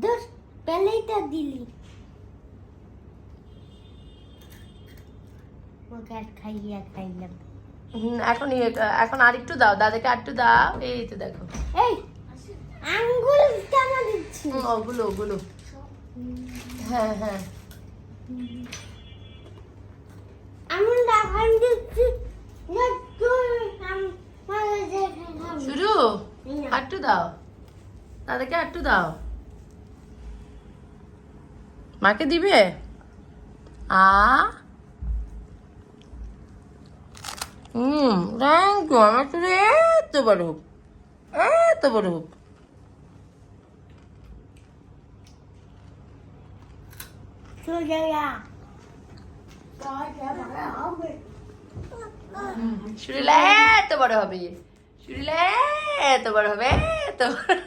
দূর পেলেইটা দিলি ওকে আর খাইলাম এখন এখন আর একটু দাও, দাদাকে আর একটু দাও। এই তো দেখো, এই আঙ্গুল কেন দিচ্ছি ওগুলো ওগুলো, হ্যাঁ হ্যাঁ। আঙুল এখন দিচ্ছি শুরু, আর একটু দাও, দাদাকে আর একটু দাও। মাকে দিবে? Thank you. আমার শুধু এত বড় হোক, এত বড় হোক। শুরিলে এত বড় হবে, শুরিলে এত বড় হবে, এত বড়।